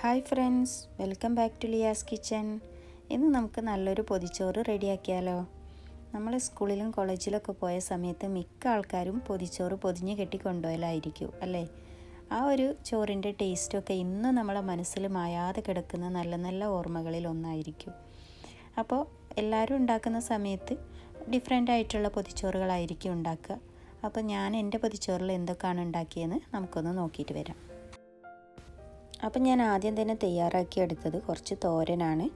Hi friends, welcome back to Liya's kitchen. ഇന്ന് നമുക്ക് നല്ലൊരു പൊതിച്ചോറ് റെഡിയാക്കിയാലോ. നമ്മൾ സ്കൂളിലും കോളേജിലൊക്കെ പോയ സമയത്ത് മിക്ക ആൾക്കാരും പൊതിച്ചോറ് പൊതിഞ്ഞ് കെട്ടി കൊണ്ടുപോയാലായിരിക്കും അല്ലേ. ആ ഒരു ചോറിൻ്റെ ടേസ്റ്റൊക്കെ ഇന്നും നമ്മളെ മനസ്സിൽ മായാതെ കിടക്കുന്ന നല്ല നല്ല ഓർമ്മകളിൽ ഒന്നായിരിക്കും. അപ്പോൾ എല്ലാവരും ഉണ്ടാക്കുന്ന സമയത്ത് ഡിഫറെൻ്റ് ആയിട്ടുള്ള പൊതിച്ചോറുകളായിരിക്കും ഉണ്ടാക്കുക. അപ്പോൾ ഞാൻ എൻ്റെ പൊതിച്ചോറിൽ എന്തൊക്കെയാണ് ഉണ്ടാക്കിയെന്ന് നമുക്കൊന്ന് നോക്കിയിട്ട് വരാം. അപ്പം ഞാൻ ആദ്യം തന്നെ തയ്യാറാക്കിയെടുത്തത് കുറച്ച് തോരനാണ്.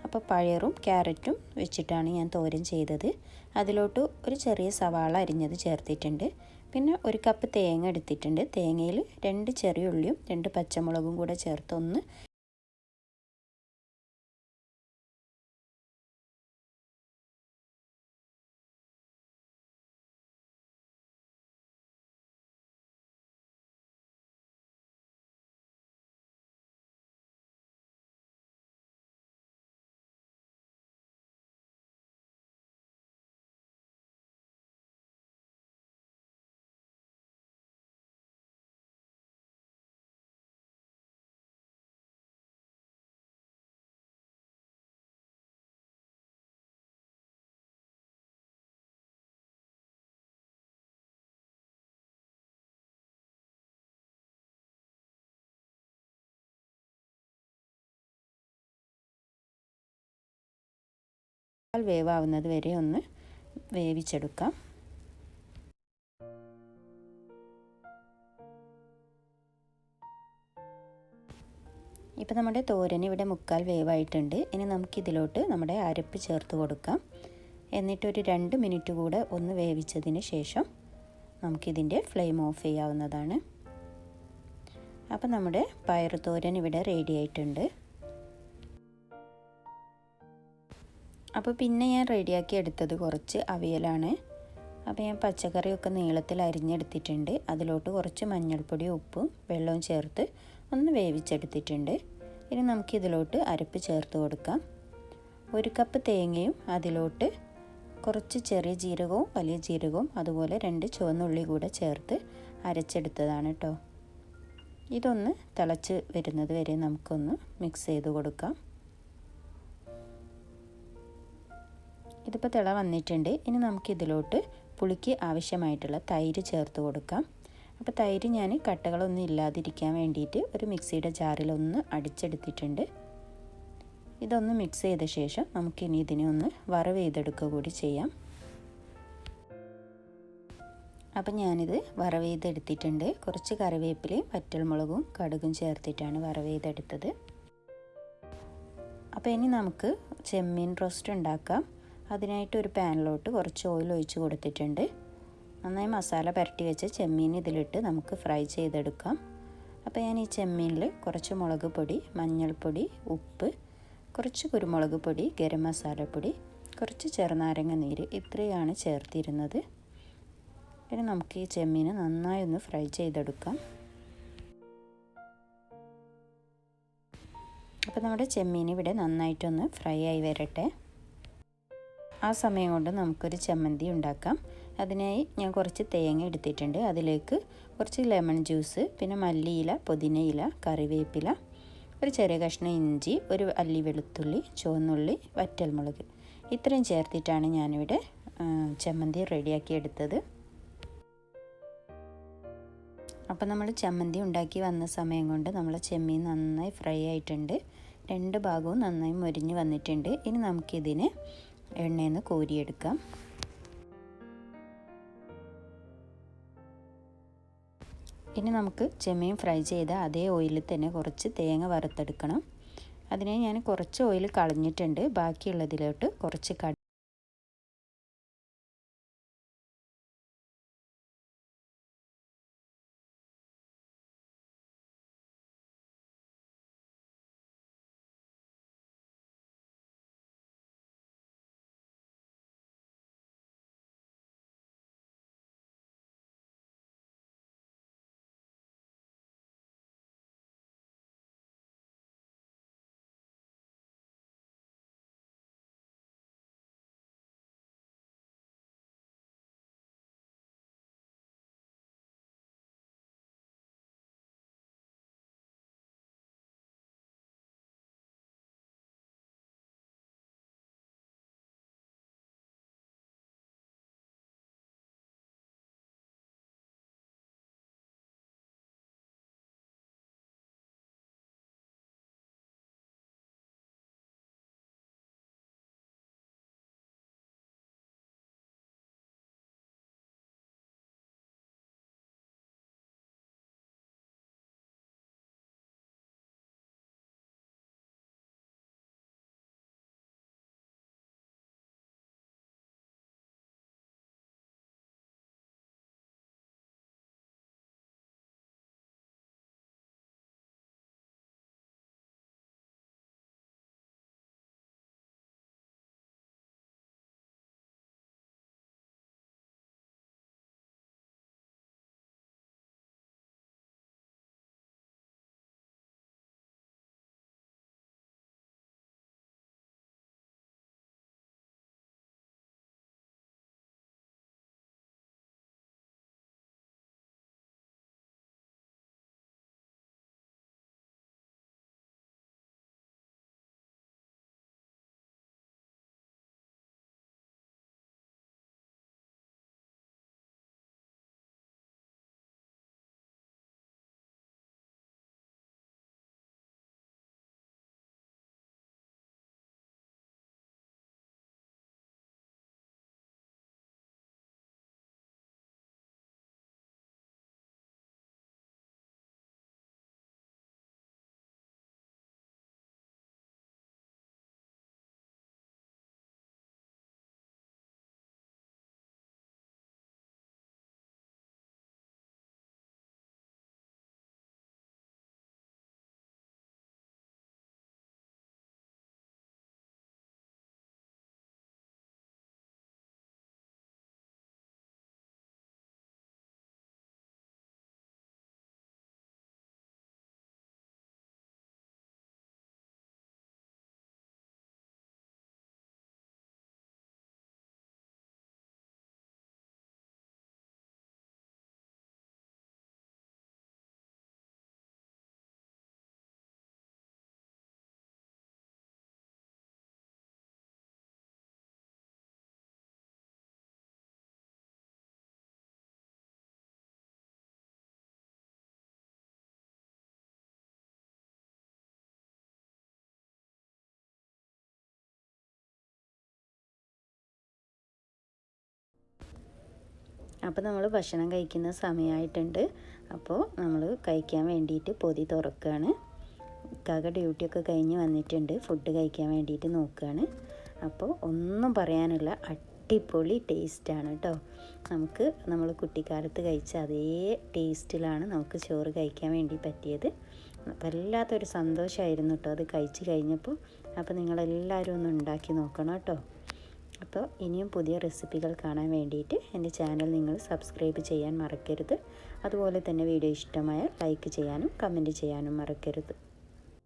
അപ്പോൾ പയറും ക്യാരറ്റും വെച്ചിട്ടാണ് ഞാൻ തോരൻ ചെയ്തത്. അതിലോട്ട് ഒരു ചെറിയ സവാള അരിഞ്ഞത് ചേർത്തിട്ടുണ്ട്. പിന്നെ ഒരു കപ്പ് തേങ്ങ എടുത്തിട്ടുണ്ട്. തേങ്ങയിൽ 2 ചെറിയ ഉള്ളിയും 2 പച്ചമുളകും കൂടെ ചേർത്ത് ഒന്ന് വേവാവുന്നത് വരെ ഒന്ന് വേവിച്ചെടുക്കാം. ഇപ്പോൾ നമ്മുടെ തോരൻ ഇവിടെ 1/4 വേവായിട്ടുണ്ട്. ഇനി നമുക്കിതിലോട്ട് നമ്മുടെ അരപ്പ് ചേർത്ത് കൊടുക്കാം. എന്നിട്ടൊരു 2 മിനിറ്റ് കൂടെ ഒന്ന് വേവിച്ചതിന് ശേഷം നമുക്കിതിൻ്റെ ഫ്ലെയിം ഓഫ് ചെയ്യാവുന്നതാണ്. അപ്പോൾ നമ്മുടെ പയറ് തോരൻ ഇവിടെ റെഡി ആയിട്ടുണ്ട്. അപ്പോൾ പിന്നെ ഞാൻ റെഡിയാക്കി എടുത്തത് കുറച്ച് അവിയലാണ്. അപ്പോൾ ഞാൻ പച്ചക്കറിയൊക്കെ നീളത്തിൽ അരിഞ്ഞെടുത്തിട്ടുണ്ട്. അതിലോട്ട് കുറച്ച് മഞ്ഞൾപ്പൊടി, ഉപ്പും വെള്ളവും ചേർത്ത് ഒന്ന് വേവിച്ചെടുത്തിട്ടുണ്ട്. ഇനി നമുക്കിതിലോട്ട് അരപ്പ് ചേർത്ത് കൊടുക്കാം. 1 കപ്പ് തേങ്ങയും അതിലോട്ട് കുറച്ച് ചെറിയ ജീരകവും വലിയ ജീരകവും അതുപോലെ 2 ചുവന്നുള്ളി കൂടെ ചേർത്ത് അരച്ചെടുത്തതാണ് കേട്ടോ. ഇതൊന്ന് തിളച്ച് വരുന്നത് വരെ നമുക്കൊന്ന് മിക്സ് ചെയ്ത് കൊടുക്കാം. ഇതിപ്പോൾ തിള വന്നിട്ടുണ്ട്. ഇനി നമുക്കിതിലോട്ട് പുളിക്ക് ആവശ്യമായിട്ടുള്ള തൈര് ചേർത്ത് കൊടുക്കാം. അപ്പോൾ തൈര് ഞാൻ കട്ടകളൊന്നും ഇല്ലാതിരിക്കാൻ വേണ്ടിയിട്ട് ഒരു മിക്സിയുടെ ജാറിലൊന്ന് അടിച്ചെടുത്തിട്ടുണ്ട്. ഇതൊന്ന് മിക്സ് ചെയ്ത ശേഷം നമുക്കിനി ഇതിനെ ഒന്ന് വറവ് ചെയ്തെടുക്കുക കൂടി ചെയ്യാം. അപ്പം ഞാനിത് വറവ് ചെയ്തെടുത്തിട്ടുണ്ട്. കുറച്ച് കറിവേപ്പിലയും വറ്റൽമുളകും കടുകും ചേർത്തിട്ടാണ് വറവ് ചെയ്തെടുത്തത്. അപ്പോൾ ഇനി നമുക്ക് ചെമ്മീൻ റോസ്റ്റ് ഉണ്ടാക്കാം. അതിനായിട്ട് ഒരു പാനിലോട്ട് കുറച്ച് ഓയിൽ ഒഴിച്ച് കൊടുത്തിട്ടുണ്ട്. നന്നായി മസാല പുരട്ടി വെച്ച് ചെമ്മീൻ ഇതിലിട്ട് നമുക്ക് ഫ്രൈ ചെയ്തെടുക്കാം. അപ്പോൾ ഞാൻ ഈ ചെമ്മീനിൽ കുറച്ച് മുളക് പൊടി, മഞ്ഞൾപ്പൊടി, ഉപ്പ്, കുറച്ച് കുരുമുളക് പൊടി, ഗരം മസാലപ്പൊടി, കുറച്ച് ചെറുനാരങ്ങ നീര് ഇത്രയാണ് ചേർത്തിരുന്നത്. ഇനി നമുക്ക് ഈ ചെമ്മീൻ നന്നായി ഒന്ന് ഫ്രൈ ചെയ്തെടുക്കാം. അപ്പോൾ നമ്മുടെ ചെമ്മീൻ ഇവിടെ നന്നായിട്ടൊന്ന് ഫ്രൈ ആയി വരട്ടെ. ആ സമയം കൊണ്ട് നമുക്കൊരു ചമ്മന്തി ഉണ്ടാക്കാം. അതിനായി ഞാൻ കുറച്ച് തേങ്ങ എടുത്തിട്ടുണ്ട്. അതിലേക്ക് കുറച്ച് ലെമൺ ജ്യൂസ്, പിന്നെ മല്ലിയില, പുതിനയില, കറിവേപ്പില, ഒരു ചെറിയ കഷ്ണം ഇഞ്ചി, ഒരു അല്ലി വെളുത്തുള്ളി, ചുവന്നുള്ളി, വറ്റൽമുളക് ഇത്രയും ചേർത്തിട്ടാണ് ഞാനിവിടെ ചമ്മന്തി റെഡിയാക്കി എടുത്തത്. അപ്പോൾ നമ്മൾ ചമ്മന്തി ഉണ്ടാക്കി വന്ന സമയം കൊണ്ട് നമ്മൾ ചെമ്മീൻ നന്നായി ഫ്രൈ ആയിട്ടുണ്ട്. 2 ഭാഗവും നന്നായി മൊരിഞ്ഞ് വന്നിട്ടുണ്ട്. ഇനി നമുക്കിതിനെ എണ്ണയിൽ നിന്ന് കോരിയെടുക്കാം. ഇനി നമുക്ക് ചെമ്മീൻ ഫ്രൈ ചെയ്ത അതേ ഓയിലിൽ തന്നെ കുറച്ച് തേങ്ങ വറുത്തെടുക്കണം. അതിനെ ഞാൻ കുറച്ച് ഓയിൽ കളഞ്ഞിട്ടുണ്ട്. ബാക്കിയുള്ളതിലോട്ട് കുറച്ച് അപ്പോൾ നമ്മൾ ഭക്ഷണം കഴിക്കുന്ന സമയമായിട്ടുണ്ട്. അപ്പോൾ നമ്മൾ കഴിക്കാൻ വേണ്ടിയിട്ട് പൊതി തുറക്കുകയാണ്. ഇക്കാക്ക ഡ്യൂട്ടിയൊക്കെ കഴിഞ്ഞ് വന്നിട്ടുണ്ട്. ഫുഡ് കഴിക്കാൻ വേണ്ടിയിട്ട് നോക്കുകയാണ്. അപ്പോൾ ഒന്നും പറയാനില്ല, അടിപൊളി ടേസ്റ്റാണ് കേട്ടോ. നമുക്ക് നമ്മൾ കുട്ടിക്കാലത്ത് കഴിച്ച അതേ ടേസ്റ്റിലാണ് നമുക്ക് ചോറ് കഴിക്കാൻ വേണ്ടി പറ്റിയത്. വല്ലാത്തൊരു സന്തോഷമായിരുന്നു കേട്ടോ അത് കഴിച്ച് കഴിഞ്ഞപ്പോൾ. അപ്പോൾ നിങ്ങളെല്ലാവരും ഒന്ന് ഉണ്ടാക്കി നോക്കണം കേട്ടോ. അപ്പോൾ ഇനിയും പുതിയ റെസിപ്പികൾ കാണാൻ വേണ്ടിയിട്ട് എൻ്റെ ചാനൽ നിങ്ങൾ സബ്സ്ക്രൈബ് ചെയ്യാൻ മറക്കരുത്. അതുപോലെ തന്നെ വീഡിയോ ഇഷ്ടമായാൽ ലൈക്ക് ചെയ്യാനും കമൻറ്റ് ചെയ്യാനും മറക്കരുത്.